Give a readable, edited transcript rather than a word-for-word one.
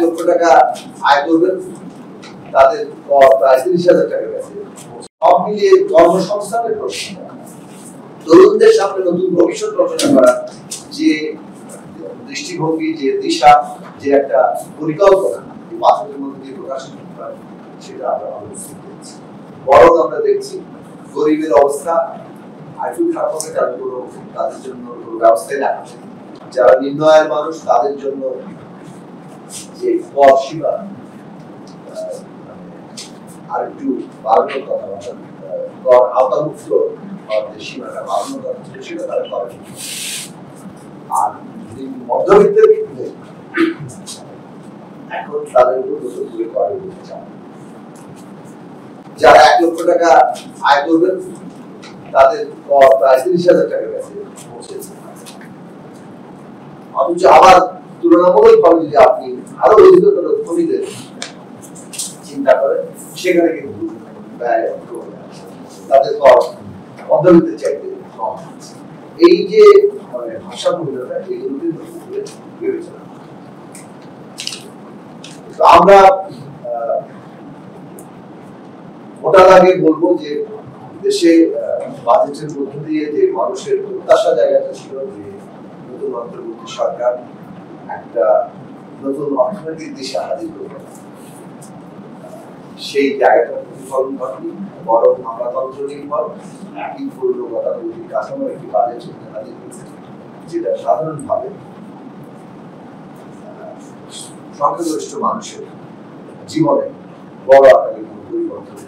লক্ষ টাকা আয় করবেন তাদের প্রায় 30,000 টাকা গেছে। সব মিলিয়ে কর্মসংস্থানের প্রশ্ন, তরুণদের সামনে নতুন ভবিষ্যৎ রচনা করা যে দৃষ্টিভঙ্গি, যে দিশা, যে একটা পরিকল্পনা বাজেটের মধ্যে দিয়ে প্রকাশ করতে পারে, সেটা আমরা অবশ্যই দেখছি। বরং আমরা দেখছি গরিবের অবস্থা আরেকটু খারাপ হবে, কারণ তাদের জন্য কোনো ব্যবস্থাই রাখা যায়। যারা নিম্ন আয়ের মানুষ তাদের জন্য যে কর সীমা আরেকটু বাড়ানোর কথা, কর আওতামুক্ত যে সীমাটা বাড়ানোর কথা ছিল সেটা তারা করে। আর মধ্যবিত্তের ক্ষেত্রে এখন তাদের উপর নতুন করে করে দিতে চান। যারা 1 লক্ষ টাকা আয় করবেন তাদের কর প্রায় 30,000 টাকা গেছে পৌঁছেছে। অথচ আবার তুলনামূলকভাবে যদি আপনি আরো অধিকতর ধনীদের চিন্তা করেন, সেখানে কিন্তু ব্যয় তাদের কর মধ্যবিত্তের চাইতে কম। এই যে ভাষামূল্যটা, এইগুলোকে নতুন করে বিবেচনা আমরা ওটা আগে বলবো যে দেশে বাজেটের মধ্য দিয়ে যে মানুষের প্রত্যাশা জায়গাটা ছিল যে নতুন অন্তর্বর্তী সরকার একটা নতুন অর্থনৈতিক দিশা হাজির করবে, সেই জায়গাটা প্রতিফলন ঘটেনি, বরং আমলাতন্ত্র নির্ভর একই পুরনো গতানুগতিক কাঠামোর একটি বাজেট হাজির করেছে, যেটা সাধারণভাবে সংখ্যাগরিষ্ঠ মানুষের জীবনে বড় আকারে পরিবর্তন